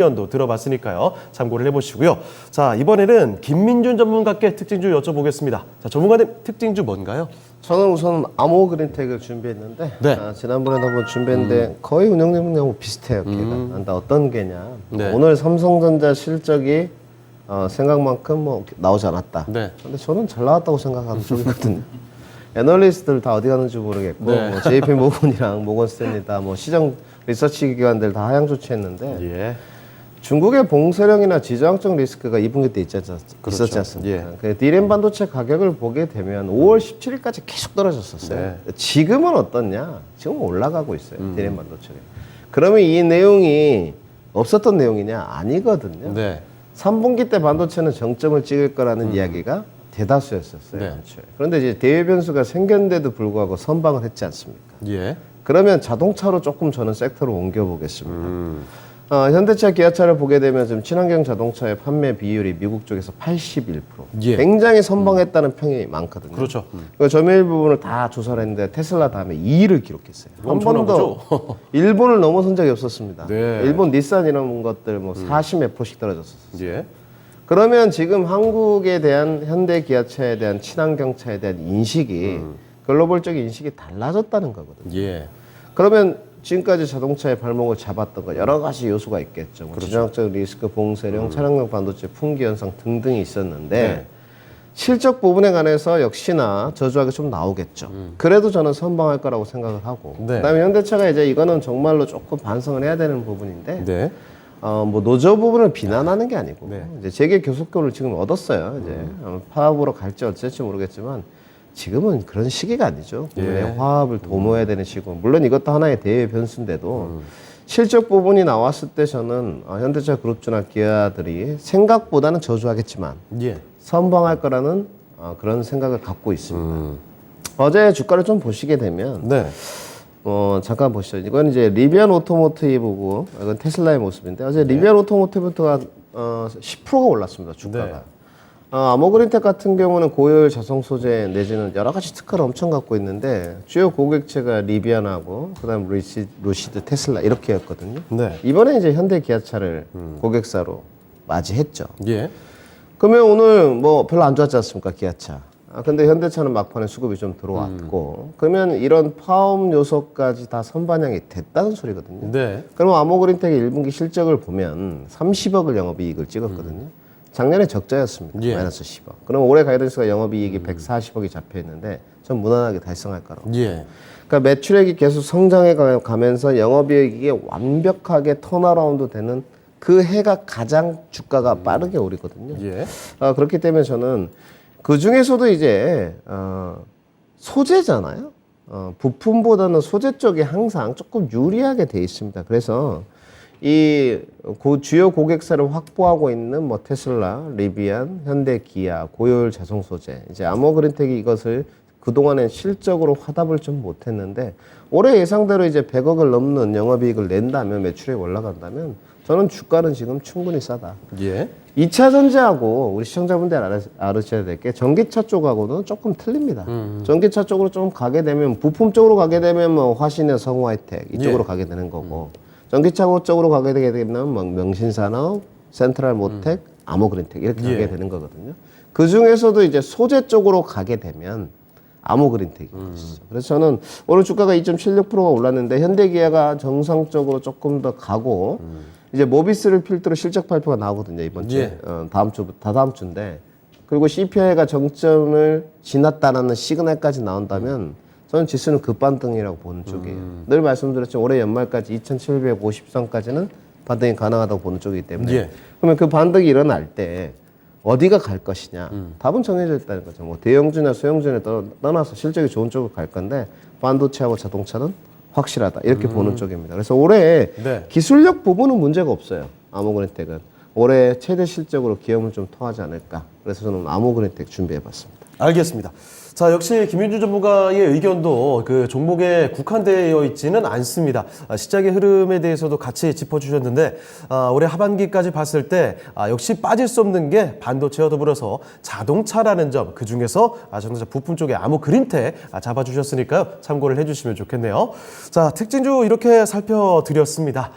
의견도 들어봤으니까요. 참고를 해보시고요. 자, 이번에는 김민준 전문가께 특징주 여쭤보겠습니다. 자, 전문가님 특징주 뭔가요? 저는 우선 암호 그린텍을 준비했는데 네. 지난번에도 한번 준비했는데 거의 운영 능력하고 비슷해요. 걔가. 근데 어떤 게냐. 네. 오늘 삼성전자 실적이 생각만큼 뭐 나오지 않았다. 네. 근데 저는 잘 나왔다고 생각하는 쪽이거든요. 애널리스트들 다 어디 가는지 모르겠고 네. 뭐 JP 모건이랑 모건 스탠리다 뭐 시장 리서치 기관들 다 하향 조치했는데 예. 중국의 봉쇄령이나 지정학적 리스크가 2분기 때 있었지 그렇죠. 않습니까? 예. 그 디램 반도체 가격을 보게 되면 5월 17일까지 계속 떨어졌었어요. 네. 지금은 어떻냐? 지금은 올라가고 있어요. 디램 반도체가. 그러면 이 내용이 없었던 내용이냐? 아니거든요. 네. 3분기 때 반도체는 정점을 찍을 거라는 이야기가 대다수였었어요. 네. 연초에. 그런데 이제 대외 변수가 생겼는데도 불구하고 선방을 했지 않습니까? 예. 그러면 자동차로 조금 저는 섹터로 옮겨보겠습니다. 현대차, 기아차를 보게 되면 지금 친환경 자동차의 판매 비율이 미국 쪽에서 81%. 예. 굉장히 선방했다는 평이 많거든요. 그렇죠. 그 점유율 부분을 다 조사를 했는데 테슬라 다음에 2위를 기록했어요. 한 엄청난 번도 거죠? 일본을 넘어선 적이 없었습니다. 네. 일본 닛산 이런 것들 뭐 40몇 %씩 떨어졌었어요. 예. 그러면 지금 한국에 대한 현대 기아차에 대한 친환경차에 대한 인식이 글로벌적인 인식이 달라졌다는 거거든요. 예. 그러면 지금까지 자동차의 발목을 잡았던 거 여러 가지 요소가 있겠죠. 뭐 그렇죠. 지정학적 리스크, 봉쇄령, 차량용 반도체, 품귀 현상 등등이 있었는데 네. 실적 부분에 관해서 역시나 저조하게 좀 나오겠죠. 그래도 저는 선방할 거라고 생각을 하고 네. 그다음에 현대차가 이제 이거는 정말로 조금 반성을 해야 되는 부분인데 네. 뭐 노조 부분을 비난하는 게 아니고 네. 이제 재계 교섭권을 지금 얻었어요. 이제 파업으로 갈지 어쩔지 모르겠지만 지금은 그런 시기가 아니죠. 국민의 예. 화합을 도모해야 되는 시고 물론 이것도 하나의 대외 변수인데도 실적 부분이 나왔을 때 저는 현대차 그룹주나 기아들이 생각보다는 저조하겠지만 예. 선방할 거라는 그런 생각을 갖고 있습니다. 어제 주가를 좀 보시게 되면 네. 잠깐 보시죠. 이건 이제 리비안 오토모티브고 이건 테슬라의 모습인데 어제 리비안 오토모티브가 10%가 올랐습니다. 주가가. 네. 아모그린텍 같은 경우는 고효율 자동 소재 내지는 여러 가지 특허를 엄청 갖고 있는데 주요 고객체가 리비안하고 그다음 루시드, 테슬라 이렇게였거든요. 네. 이번에 이제 현대 기아차를 고객사로 맞이했죠. 예. 그러면 오늘 뭐 별로 안 좋았지 않습니까 기아차. 근데 현대차는 막판에 수급이 좀 들어왔고 그러면 이런 파업 요소까지 다 선반영이 됐다는 소리거든요. 네. 그럼 아모그린텍의 1분기 실적을 보면 30억을 영업이익을 찍었거든요. 작년에 적자였습니다. 예. 마이너스 10억. 그럼 올해 가이던스가 영업이익이 140억이 잡혀 있는데 전 무난하게 달성할 거라고. 예. 그러니까 매출액이 계속 성장해 가면서 영업이익이 완벽하게 턴어라운드 되는 그 해가 가장 주가가 빠르게 오르거든요. 예. 그렇기 때문에 저는 그 중에서도 이제 소재잖아요. 부품보다는 소재 쪽이 항상 조금 유리하게 돼 있습니다. 그래서 이 주요 고객사를 확보하고 있는 뭐 테슬라, 리비안, 현대, 기아, 고효율 자동 소재. 이제 아모그린텍이 이것을 그동안엔 실적으로 화답을 좀 못했는데 올해 예상대로 이제 100억을 넘는 영업이익을 낸다면 매출이 올라간다면 저는 주가는 지금 충분히 싸다. 예. 2차 전지하고 우리 시청자분들 알으셔야 될 게 전기차 쪽하고는 조금 틀립니다. 전기차 쪽으로 좀 가게 되면 부품 쪽으로 가게 되면 뭐 화신의 성우하이텍 이쪽으로 예. 가게 되는 거고 전기차 쪽으로 가게 되면 뭐 명신산업, 센트럴 모텍, 아모그린텍 이렇게 예. 가게 되는 거거든요. 그 중에서도 이제 소재 쪽으로 가게 되면 아모그린텍이 있죠. 그래서 저는 오늘 주가가 2.76%가 올랐는데 현대기아가 정상적으로 조금 더 가고 이제 모비스를 필두로 실적 발표가 나오거든요 이번 주에. 예. 다다음 주인데 그리고 CPI가 정점을 지났다라는 시그널까지 나온다면 저는 지수는 급반등이라고 보는 쪽이에요. 늘 말씀드렸지만 올해 연말까지 2,750선까지는 반등이 가능하다고 보는 쪽이기 때문에 예. 그러면 그 반등이 일어날 때 어디가 갈 것이냐 답은 정해져 있다는 거죠. 뭐 대형주나 소형주에 떠나서 실적이 좋은 쪽으로 갈 건데 반도체하고 자동차는 확실하다 이렇게 보는 쪽입니다. 그래서 올해 네. 기술력 부분은 문제가 없어요. 아모그린텍은 올해 최대 실적으로 기염을 좀 토하지 않을까. 그래서 저는 아모그린텍 준비해봤습니다. 알겠습니다. 자, 역시 김윤주 전문가의 의견도 그 종목에 국한되어 있지는 않습니다. 시장의 흐름에 대해서도 같이 짚어주셨는데 올해 하반기까지 봤을 때 역시 빠질 수 없는 게 반도체와 더불어서 자동차라는 점, 그중에서 자동차 부품 쪽에 아모그린텍 잡아주셨으니까요. 참고를 해주시면 좋겠네요. 자, 특징주 이렇게 살펴드렸습니다.